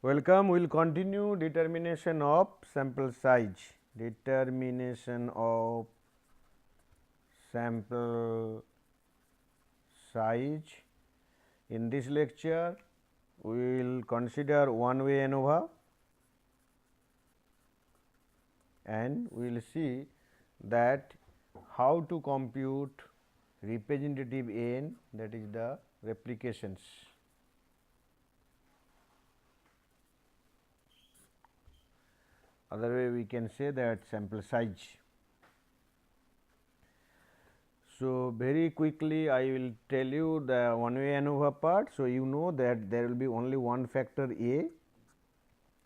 Welcome. We will continue determination of sample size. Determination of sample size. In this lecture, we will consider one way ANOVA and we will see that how to compute representative n, that is the replications. Other way we can say that sample size. So, very quickly I will tell you the one way ANOVA part. So, you know that there will be only one factor A,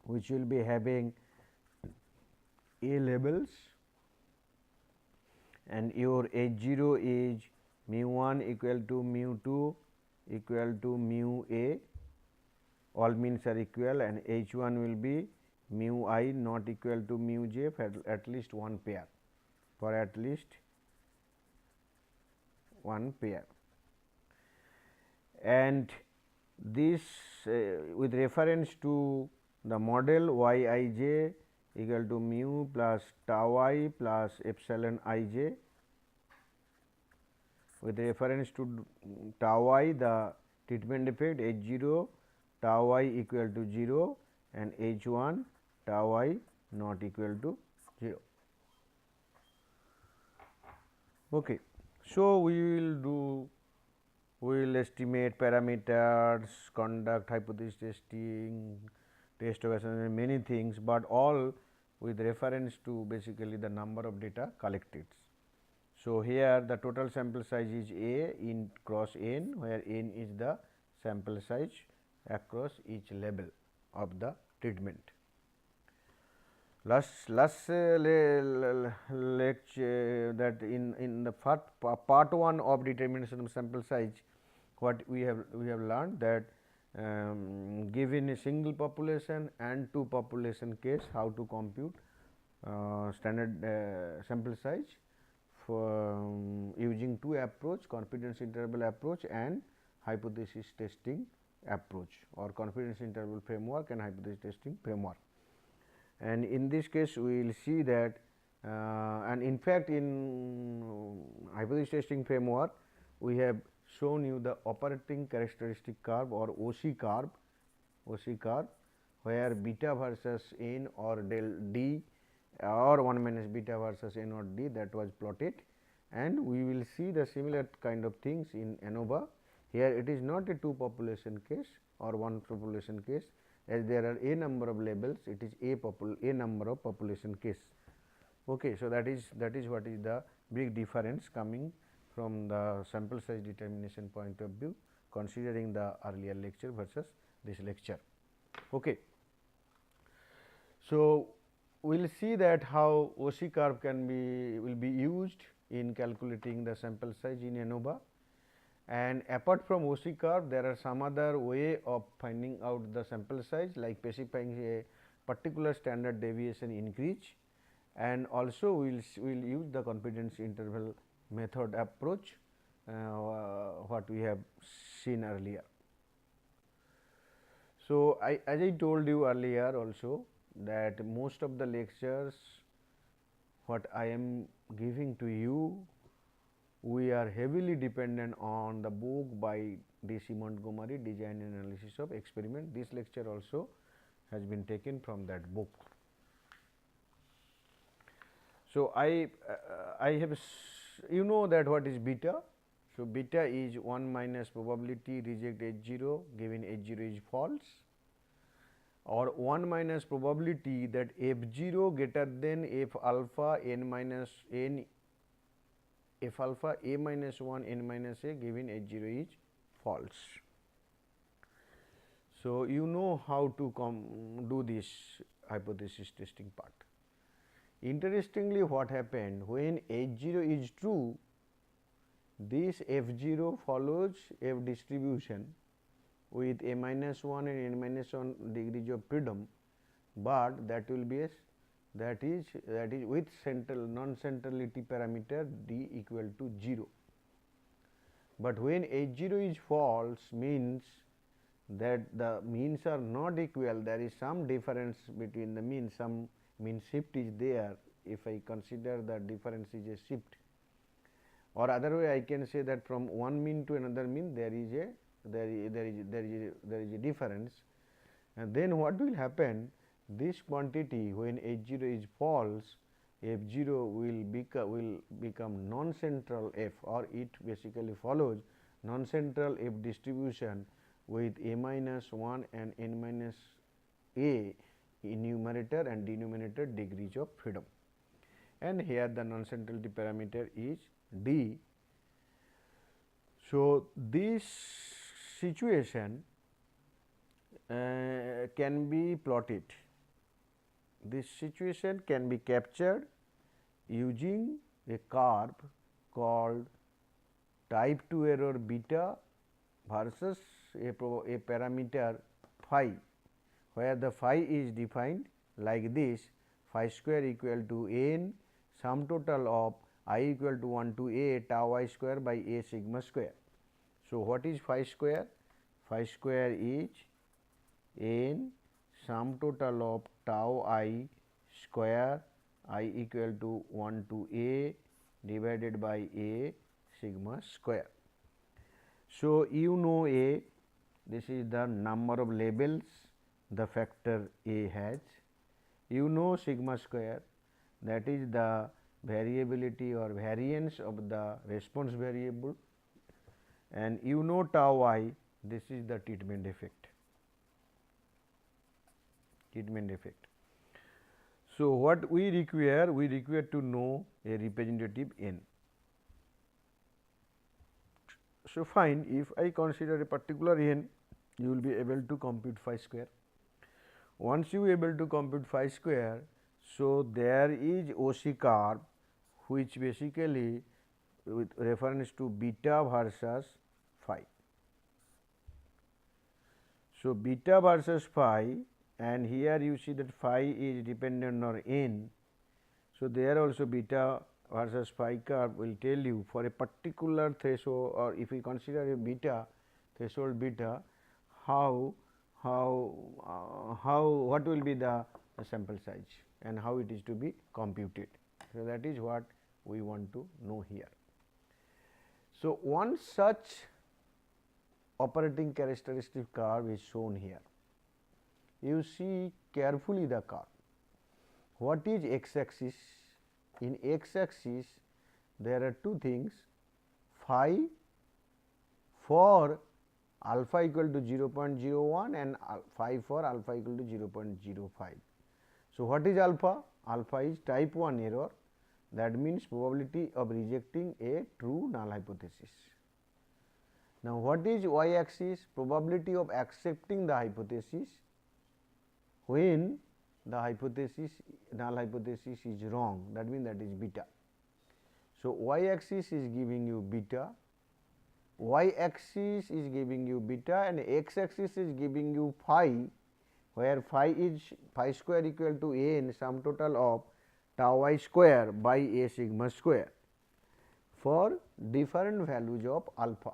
which will be having A labels, and your H 0 is mu 1 equal to mu 2 equal to mu A, all means are equal, and H 1 will be mu I not equal to mu j for at least one pair, for at least one pair. And this with reference to the model y I j equal to mu plus tau I plus epsilon I j, with reference to tau I the treatment effect H 0 tau I equal to 0 and H 1 tau I not equal to 0. Okay. So, we will estimate parameters, conduct hypothesis testing, test of assumption, many things, but all with reference to basically the number of data collected. So, here the total sample size is A in cross n, where n is the sample size across each level of the treatment. Last lecture that in the part 1 of determination of sample size, what we have learned that given a single population and two population case, how to compute standard sample size for using two approach, confidence interval approach and hypothesis testing approach, or confidence interval framework and hypothesis testing framework. And in this case we will see that and in fact, in hypothesis testing framework we have shown you the operating characteristic curve or OC curve, where beta versus n or del d or 1 minus beta versus n or d, that was plotted, and we will see the similar kind of things in ANOVA. Here it is not a two population case or one population case, as there are a number of labels, it is a number of population case. Okay, so that is what is the big difference coming from the sample size determination point of view, considering the earlier lecture versus this lecture. Okay. So, we will see that how OC curve will be used in calculating the sample size in ANOVA. And apart from OC curve, there are some other way of finding out the sample size, like specifying a particular standard deviation increase, and also we will use the confidence interval method approach, what we have seen earlier. So, as I told you earlier also that most of the lectures what I am giving to you, we are heavily dependent on the book by D.C. Montgomery, Design and Analysis of Experiment. This lecture also has been taken from that book. So, I have you know that what is beta. So, beta is 1 minus probability reject H 0 given H 0 is false, or 1 minus probability that F 0 greater than F alpha n minus n F alpha a minus 1 n minus a given H 0 is false. So, you know how to do this hypothesis testing part. Interestingly, what happened when H 0 is true, this F 0 follows F distribution with a minus 1 and n minus 1 degrees of freedom, but that will be that is with central non-centrality parameter d equal to 0. But when H 0 is false, means that the means are not equal, there is some difference between the mean, some mean shift is there. If I consider the difference is a shift, or other way I can say that from one mean to another mean there is a difference, and then what will happen, this quantity when H0 is false, F0 will become non-central F, or it basically follows non-central F distribution with a minus 1 and n minus a in numerator and denominator degrees of freedom, and here the non-centrality parameter is d. So, this situation can be plotted. This situation can be captured using a curve called type 2 error beta versus a parameter phi, where the phi is defined like this: phi square equal to n sum total of I equal to 1 to a tau I square by a sigma square. So, what is phi square? Phi square is n sum total of tau I square I equal to 1 to a divided by a sigma square. So, you know a, this is the number of labels the factor a has. You know sigma square, that is the variability or variance of the response variable, and you know tau I, this is the treatment effect. So, what we require? We require to know a representative n. So, fine, if I consider a particular n, you will be able to compute phi square. Once you are able to compute phi square, so there is OC curve which basically with reference to beta versus phi. So, beta versus phi, and here you see that phi is dependent on n. So, there also beta versus phi curve will tell you for a particular threshold, or if we consider a beta threshold beta, what will be the sample size and how it is to be computed. So, that is what we want to know here. So, one such operating characteristic curve is shown here. You see carefully the curve. What is x axis? In x axis there are two things, phi for alpha equal to 0.01 and phi for alpha equal to 0.05. So, what is alpha? Alpha is type 1 error, that means probability of rejecting a true null hypothesis. Now, what is y axis? Probability of accepting the hypothesis when the null hypothesis is wrong, that means that is beta. So, y axis is giving you beta, y axis is giving you beta, and x axis is giving you phi, where phi is phi square equal to n sum total of tau I square by a sigma square for different values of alpha.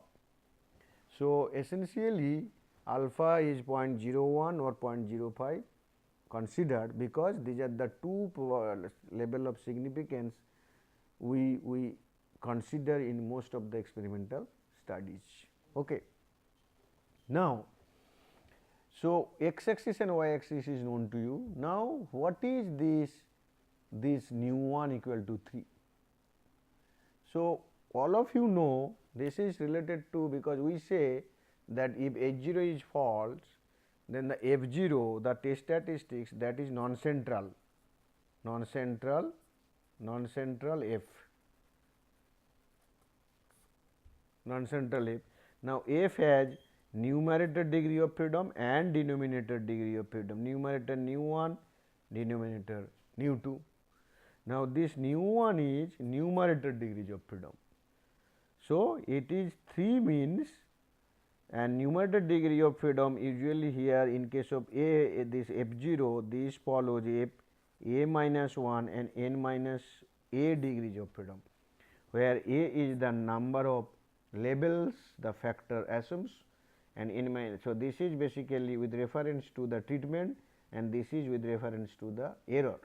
So, essentially alpha is 0.01 or 0.05 considered, because these are the two level of significance we consider in most of the experimental studies. Okay. Now, so x axis and y axis is known to you. Now, what is this nu 1 equal to 3? So, all of you know this is related to, because we say that if H0 is false, then the F0, the test statistics, that is non-central F. Now, F has numerator degree of freedom and denominator degree of freedom, numerator nu 1, denominator nu 2. Now, this nu 1 is numerator degrees of freedom. So, it is 3 means, and numerator degree of freedom usually here in case of a this F0, this follows a minus 1 and n minus a degrees of freedom, where a is the number of labels the factor assumes and n minus. So, this is basically with reference to the treatment and this is with reference to the error.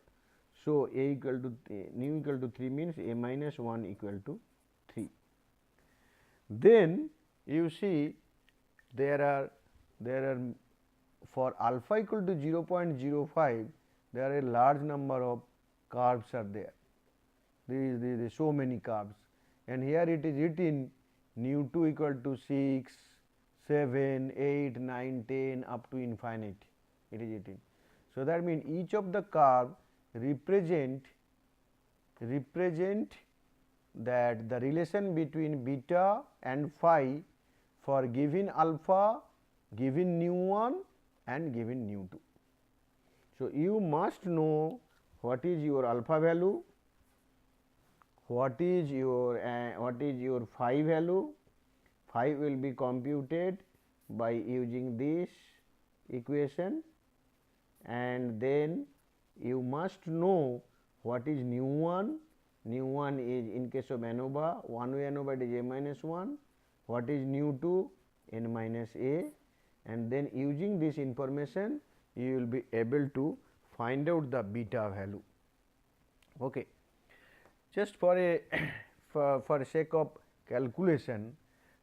So, a equal to nu equal to 3 means a minus 1 equal to 3. Then you see there are for alpha equal to 0.05, there are a large number of curves are there. There is so many curves, and here it is written nu 2 equal to 6, 7, 8, 9, 10 up to infinite. It is written. So, that means each of the curve represent that the relation between beta and phi for given alpha, given nu 1 and given nu 2. So, you must know what is your alpha value, what is your phi value. Phi will be computed by using this equation, and then you must know what is nu 1. Nu 1 is in case of ANOVA, one way ANOVA it is a minus 1, what is nu 2 n minus a, and then using this information you will be able to find out the beta value. Okay. Just for a for sake of calculation,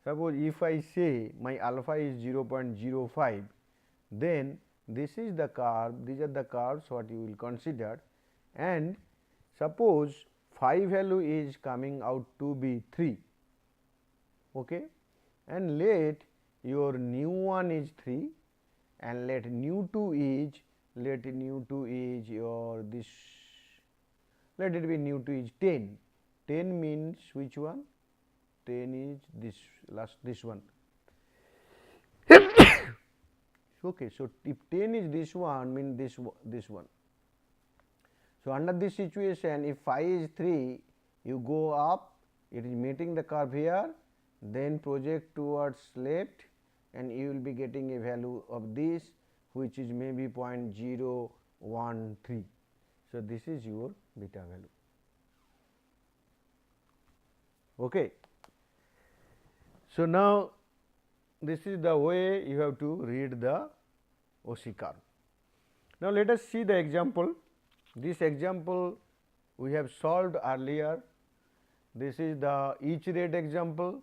suppose if I say my alpha is 0.05, then this is the curve, these are the curves what you will consider, and suppose phi value is coming out to be 3, okay, and let your nu 1 is 3 and let nu 2 is your this, let it be nu 2 is 10. 10 means which one? 10 is this one. Okay, so if 10 is this one, mean this one. So, under this situation, if phi is 3, you go up, it is meeting the curve here, then project towards left, and you will be getting a value of this, which is maybe 0.013. So, this is your beta value. Okay. So, now this is the way you have to read the OC curve. Now, let us see the example. This example we have solved earlier. This is the each rate example,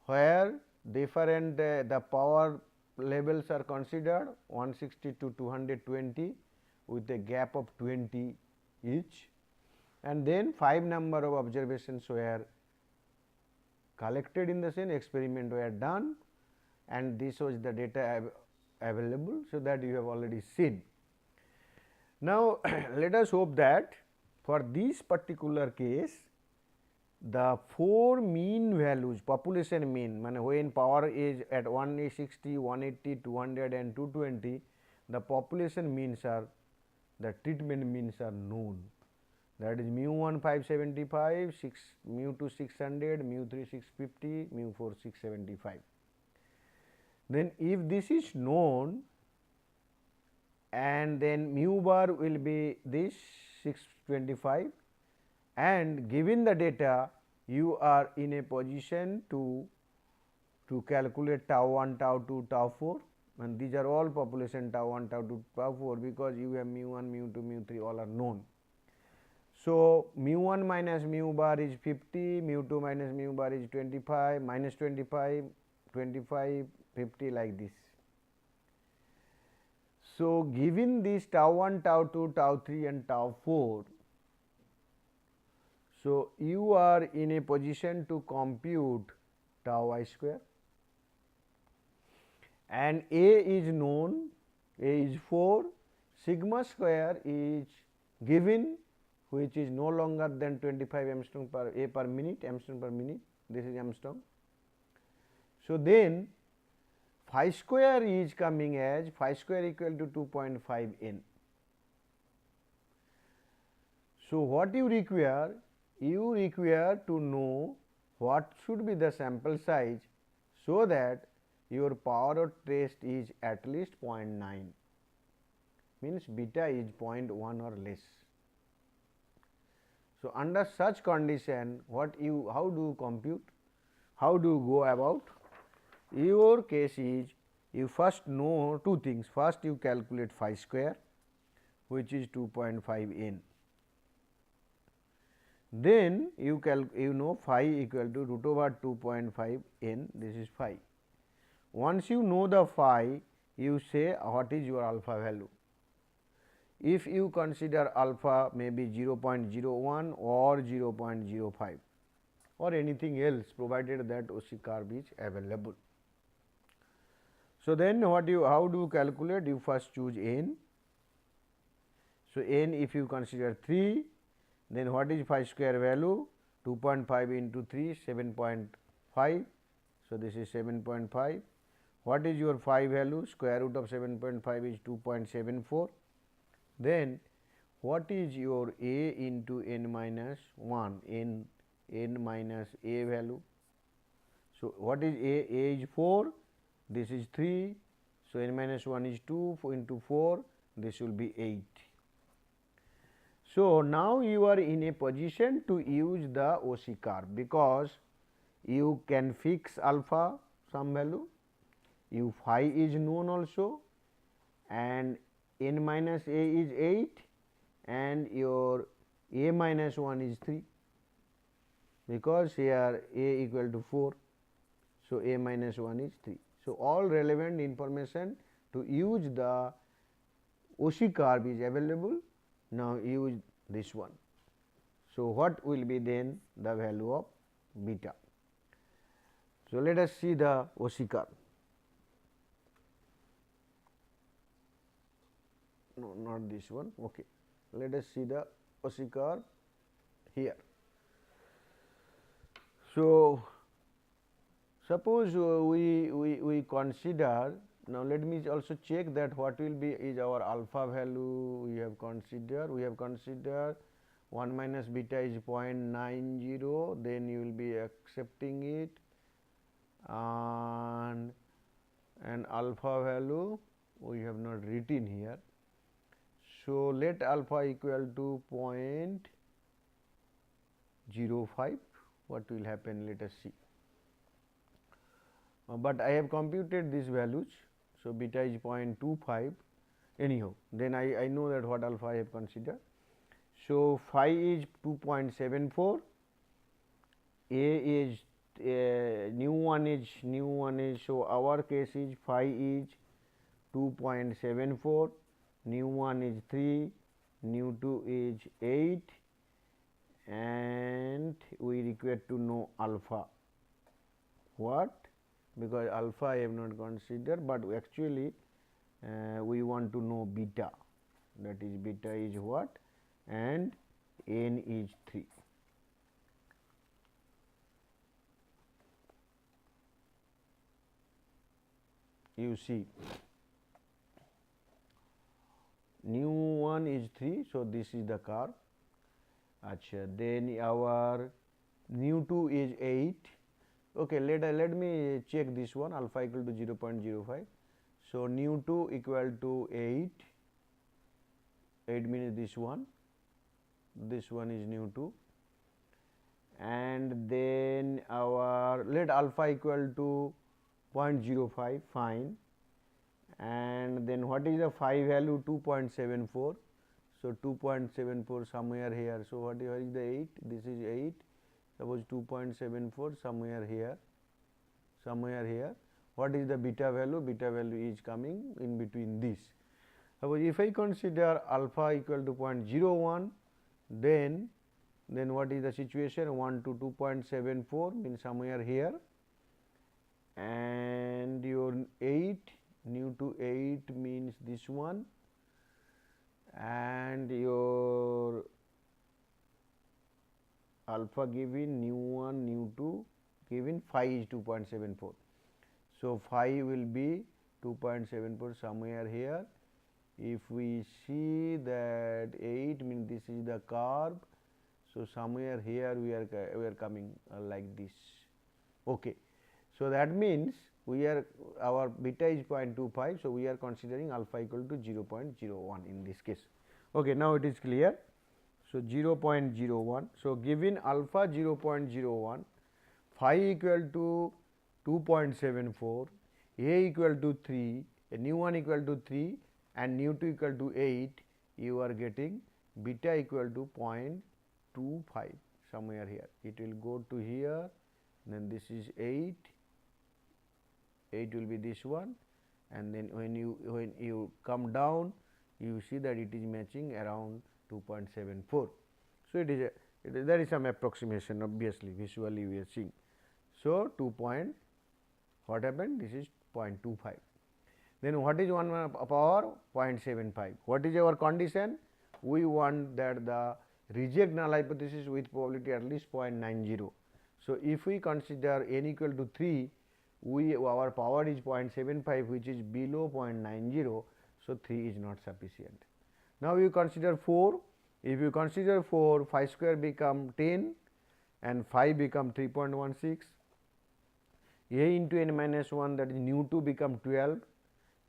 where different the power levels are considered 160 to 220 with a gap of 20 each, and then 5 number of observations were collected in the same experiment were done, and this was the data available. So, that you have already seen. Now, let us hope that for this particular case, the 4 mean values, population mean, when power is at 160, 180, 200 and 220, the population means are, the treatment means are known. That is mu 1 575, mu 2 600, mu 3 650, mu 4 675. Then if this is known, and then mu bar will be this 625, and given the data you are in a position to calculate tau 1, tau 2, tau 4, and these are all population tau 1, tau 2, tau 4, because you have mu 1, mu 2, mu 3 all are known. So, mu 1 minus mu bar is 50, mu 2 minus mu bar is 25, minus 25, 25, 50 like this. So, given this tau 1, tau 2, tau 3 and tau 4, so you are in a position to compute tau I square, and A is known, A is 4, sigma square is given, which is no longer than 25 Armstrong per A per minute, Armstrong per minute, this is Armstrong. So, then phi square is coming as phi square equal to 2.5 n. So, what you require? You require to know what should be the sample size, so that your power of test is at least 0.9, means beta is 0.1 or less. So, under such condition, how do you compute? How do you go about? Your case is you first know two things. First you calculate phi square, which is 2.5 n. Then you know phi equal to root over 2.5 n, this is phi. Once you know the phi, you say what is your alpha value. If you consider alpha may be 0.01 or 0.05 or anything else, provided that OC curve is available. So, then how do you calculate? You first choose n. So, n if you consider 3, then what is phi square value? 2.5 into 3, 7.5. So, this is 7.5. What is your phi value? Square root of 7.5 is 2.74. Then what is your a into n minus 1, n minus a value? So, what is a? A is 4, this is 3. So, n minus 1 is 2 into 4, this will be 8. So, now you are in a position to use the OC curve, because you can fix alpha some value, you phi is known also, and n minus a is 8 and your a minus 1 is 3, because here a equal to 4. So, a minus 1 is 3. So, all relevant information to use the OC curve is available. Now, use this one. So, what will be then the value of beta? So, let us see the OC curve. No, not this one. Okay. Let us see the OC curve here. So, suppose we consider, now let me also check that what will be is our alpha value we have considered. We have considered 1 minus beta is 0.90, then you will be accepting it, and alpha value we have not written here. So, let alpha equal to 0.05, what will happen, let us see. But I have computed these values. So, beta is 0.25 anyhow, then I know that what alpha I have considered. So, phi is 2.74, a is new one is so our case is phi is 2.74, new 1 is 3, new 2 is 8, and we require to know alpha. What? Because alpha I have not considered, but actually we want to know beta, that is beta is what, and n is 3. You see, new 1 is 3, so this is the curve. Achha, then our new 2 is 8. Okay, let me check this one, alpha equal to 0.05. So, new 2 equal to 8, 8 means this one is new 2, and then our let alpha equal to 0.05, fine, and then what is the phi value? 2.74. So, 2.74 somewhere here. So, what is the 8? This is 8. Suppose 2.74 somewhere here. What is the beta value? Beta value is coming in between this. Suppose if I consider alpha equal to 0.01, then what is the situation? 1 to 2.74 means somewhere here, and your 8, new to 8 means this one, and your alpha given, new 1, new 2 given, phi is 2.74. So, phi will be 2.74 somewhere here. If we see that 8 means this is the curve. So, somewhere here we are coming like this. Okay. So, that means we are our beta is 0.25. So, we are considering alpha equal to 0.01 in this case. Okay, now it is clear. So, 0.01. So, given alpha 0.01, phi equal to 2.74, A equal to 3, nu 1 equal to 3 and nu 2 equal to 8, you are getting beta equal to 0.25 somewhere here. It will go to here, then this is 8 will be this one, and then when you come down, you see that it is matching around 2.74. So, there is some approximation, obviously visually we are seeing. So, 2 point what happened, this is 0.25. Then what is 1 power? 0.75. What is our condition? We want that the reject null hypothesis with probability at least 0.90. So, if we consider n equal to 3, our power is 0.75, which is below 0.90. So, 3 is not sufficient. Now, you consider 4. If you consider 4, 5 square become 10 and 5 become 3.16. A into n minus 1, that is nu 2 become 12,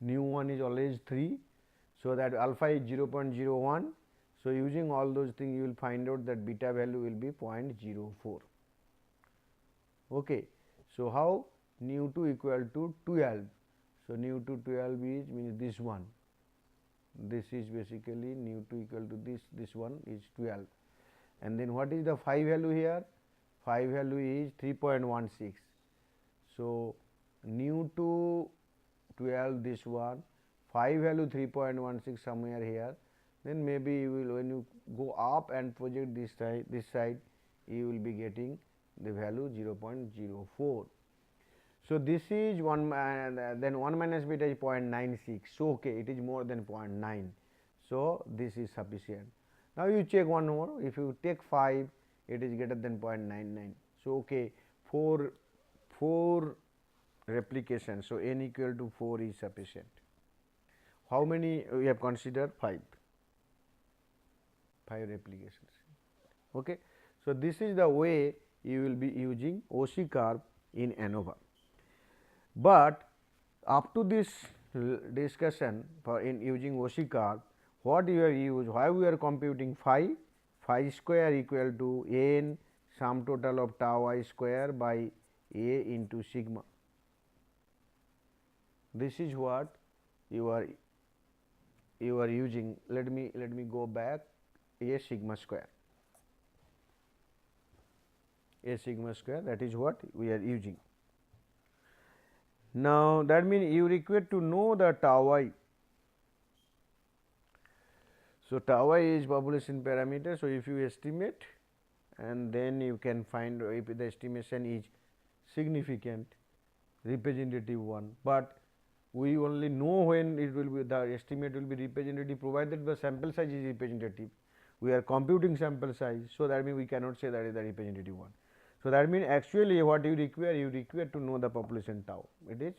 nu 1 is always 3. So, that alpha is 0.01. So, using all those things, you will find out that beta value will be 0.04. Okay. So, how? Nu 2 equal to 12. So, nu 2 12 is means this one. This is basically nu 2 equal to this one is 12. And then what is the phi value here? Phi value is 3.16. So, nu 2 12 this one, phi value 3.16 somewhere here, then maybe you will, when you go up and project this side, you will be getting the value 0.04. So, this is 1 then 1 minus beta is 0.96. So, okay, it is more than 0.9. So, this is sufficient. Now, you check one more, if you take 5, it is greater than 0.99. So, okay, 4 replications. So, n equal to 4 is sufficient. How many we have considered? 5 replications. Okay. So, this is the way you will be using OC curve in ANOVA. But up to this discussion for in using OC curve, what you have used, why we are computing phi square equal to n sum total of tau I square by A into sigma. This is what you are using. Let me go back. A sigma square, that is what we are using. Now, that means you require to know the tau I. So, tau I is population parameter. So, if you estimate, and then you can find if the estimation is significant, representative one, but we only know when it will be, the estimate will be representative, provided the sample size is representative. We are computing sample size. So, that means we cannot say that is the representative one. So, that means actually what you require to know the population tau. It is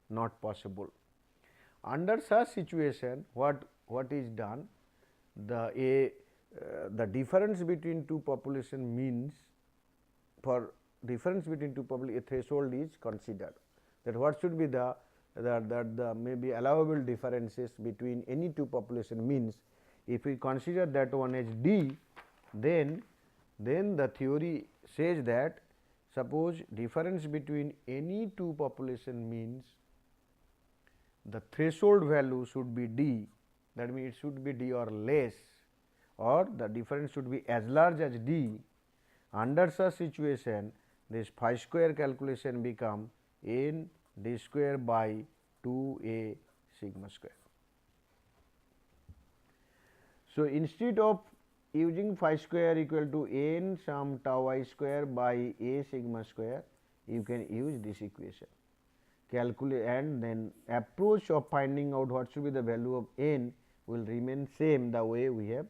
not possible. Under such situation, what is done? The difference between two population means, for difference between two population, a threshold is considered. That what should be the maybe allowable differences between any two population means. If we consider that one as d, then the theory says that suppose difference between any two population means the threshold value should be d, that means it should be d or less, or the difference should be as large as d. Under such situation, this phi square calculation become n d square by 2a sigma square. So, instead of using phi square equal to n sum tau I square by a sigma square, you can use this equation, calculate, and then approach of finding out what should be the value of n will remain same the way we have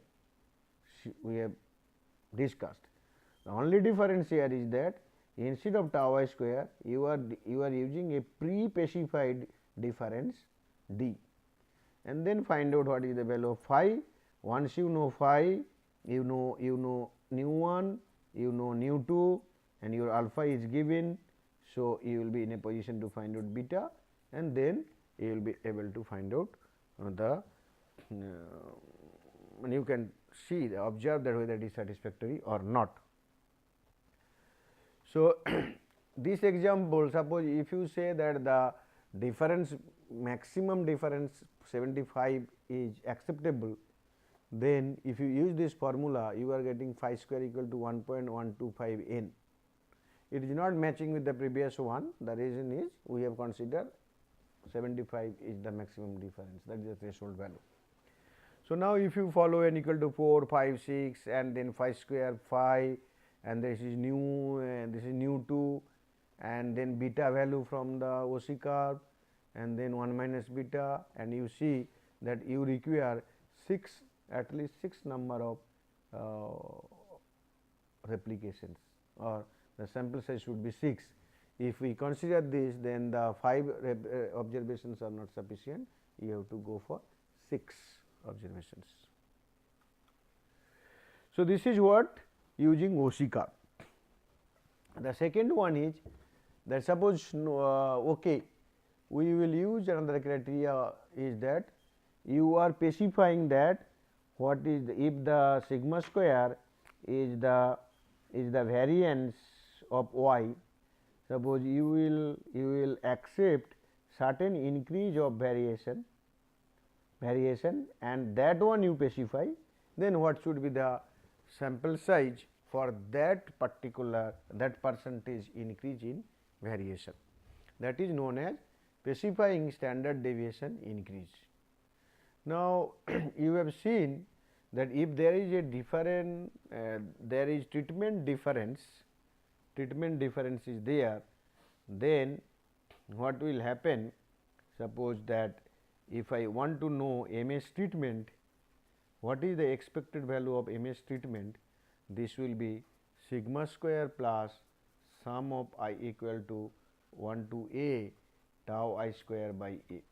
discussed. The only difference here is that instead of tau I square, you are using a pre-specified difference d, and then find out what is the value of phi. Once you know phi, you know nu 1, you know nu 2, and your alpha is given. So, you will be in a position to find out beta, and then you will be able to find out you can see, observe that whether it is satisfactory or not. So, this example, suppose if you say that difference, maximum difference 75 is acceptable, then if you use this formula you are getting phi square equal to 1.125 n. It is not matching with the previous one. The reason is we have considered 75 is the maximum difference, that is the threshold value. So, now if you follow n equal to 4, 5, 6 and then phi square 5 and this is nu 2 and then beta value from the OC curve and then 1 minus beta, and you see that you require 6, at least 6 number of replications, or the sample size should be 6. If we consider this, then the 5 observations are not sufficient, you have to go for 6 observations. So, this is what using OC curve. The second one is that suppose okay, we will use another criteria is that you are specifying that what is if the sigma square is the variance of y. Suppose you will accept certain increase of variation and that one you specify, then what should be the sample size for that particular percentage increase in variation, that is known as specifying standard deviation increase. Now, you have seen that if there is a different there is treatment difference is there, then what will happen? Suppose that if I want to know MS treatment, what is the expected value of MS treatment? This will be sigma square plus sum of I equal to 1 to a tau I square by a.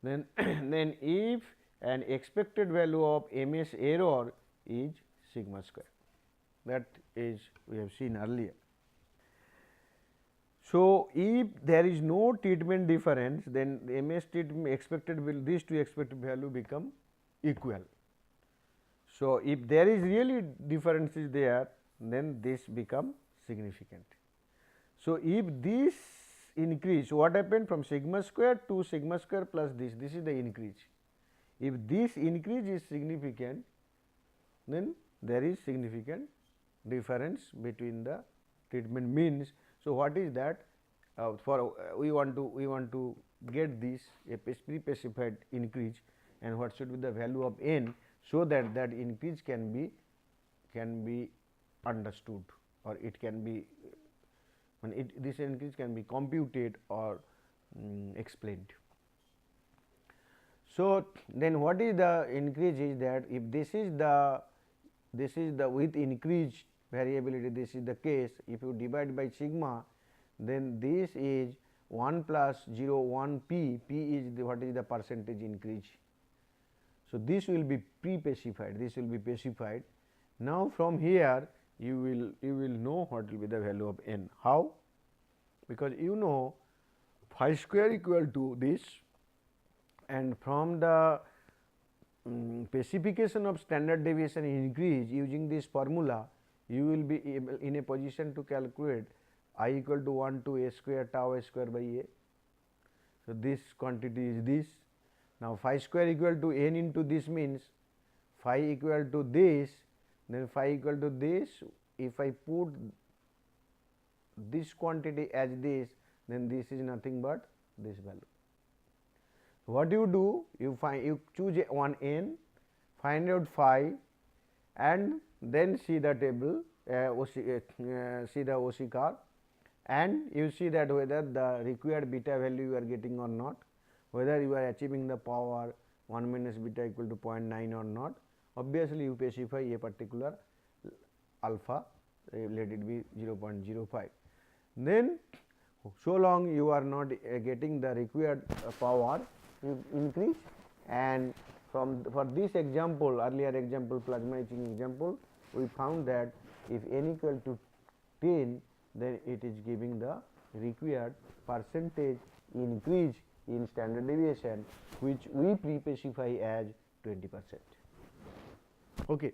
Then then if an expected value of MS error is sigma square, that is we have seen earlier. So, if there is no treatment difference, then the MS treatment expected will, these two expected value become equal. So, if there is really difference is there, then this become significant. So, if this increase, what happened from sigma square to sigma square plus this is the increase. If this increase is significant, then there is significant difference between the treatment means. So, what is that? For we want to get this a pre-specified increase, and what should be the value of n, so that that increase can be understood, or it can be this increase can be computed or explained. So, then what is the increase is that if this is the with increased variability, this is the case, if you divide by sigma, then this is 1 plus 0 1 p, p is what is the percentage increase. So, this will be pre-specified, this will be specified. Now, from here you will know what will be the value of n. How? Because you know phi square equal to this, and from the specification of standard deviation increase using this formula, you will be able in a position to calculate I equal to 1 to a square tau a square by a. So, this quantity is this. Now, phi square equal to n into this means phi equal to this, then phi equal to this. If I put this quantity as this, then this is nothing but this value. What you do? You choose one n, find out phi, and then see the table, see the OC curve, and you see that whether the required beta value you are getting or not, whether you are achieving the power 1 minus beta equal to 0.9 or not. Obviously, you specify a particular alpha, let it be 0.05. Then, so long you are not getting the required power, you increase, and for this example, earlier example, plasma etching example, we found that if n equal to 10, then it is giving the required percentage increase in standard deviation, which we pre-specify as 20%. Okay.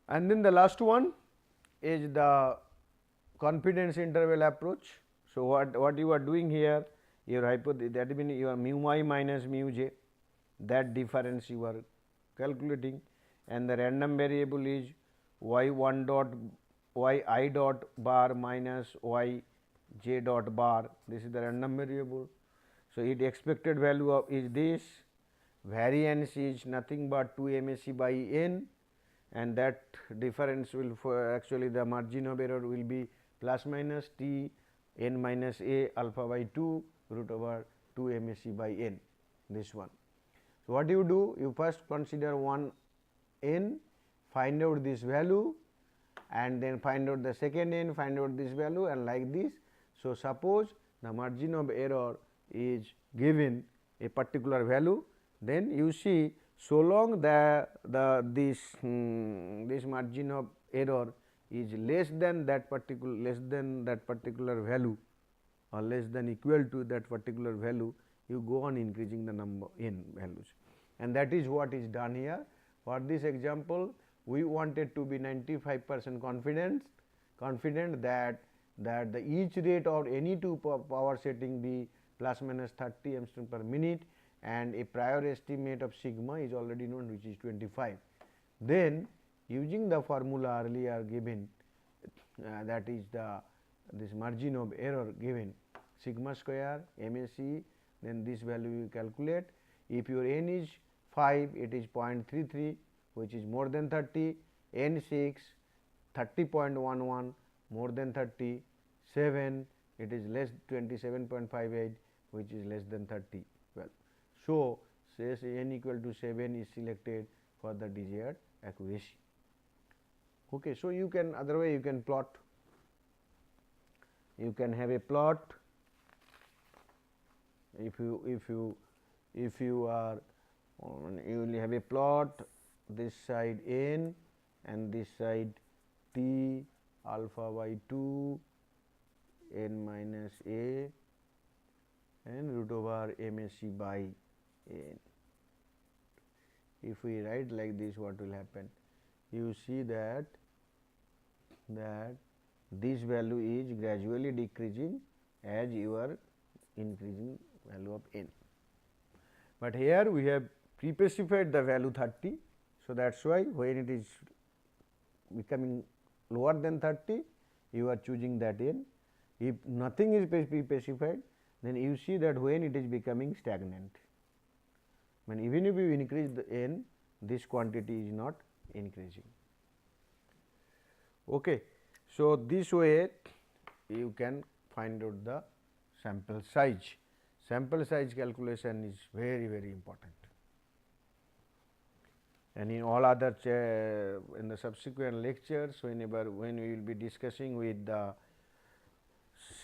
And then the last one is the confidence interval approach. So, what you are doing here, your hypothesis, that means your mu I minus mu j, that difference you are calculating, and the random variable is y 1 dot y I dot bar minus y j dot bar, this is the random variable. So, its expected value of is this, variance is nothing but 2 MSE by n, and that difference will actually the margin of error will be plus minus t n minus a alpha by 2 root over 2 MSE by n, this one. So, what you do? You first consider one n, find out this value, and then find out the second n, find out this value, and like this. So, suppose the margin of error is given a particular value, then you see so long this margin of error is less than that particular value or less than equal to that particular value, you go on increasing the number n values, and that is what is done here. For this example, we wanted to be 95% confident that the each rate or any two power setting be plus minus 30 Armstrong per minute, and a prior estimate of sigma is already known, which is 25. Then using the formula earlier given, that is this margin of error given sigma square MSE, then this value you calculate. If your n is 5, it is 0.33, which is more than 30, n 6 30.11, more than 30, 7 it is less 27.58, which is less than 30. Well, so says n equal to 7 is selected for the desired accuracy. Okay, so you can otherwise you can plot, you can have a plot. If you are you will have a plot, this side n and this side t alpha by 2 n minus a and root over MSE by n. If we write like this, what will happen? You see that this value is gradually decreasing as you are increasing value of n. But here we have pre-specified the value 30. So, that is why when it is becoming lower than 30, you are choosing that n. If nothing is pre-specified, then you see that when it is becoming stagnant. When even if you increase the n, this quantity is not increasing. Okay. So, this way you can find out the sample size. Sample size calculation is very important, and in all other in the subsequent lectures, when we will be discussing with the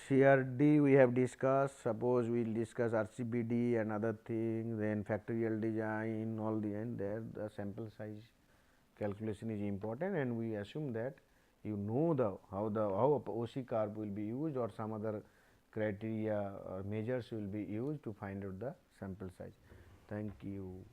CRD, we have discussed, suppose we will discuss RCBD and other things, then factorial design, all the end there the sample size calculation is important, and we assume that you know how OC curve will be used or some other criteria or measures will be used to find out the sample size. Thank you.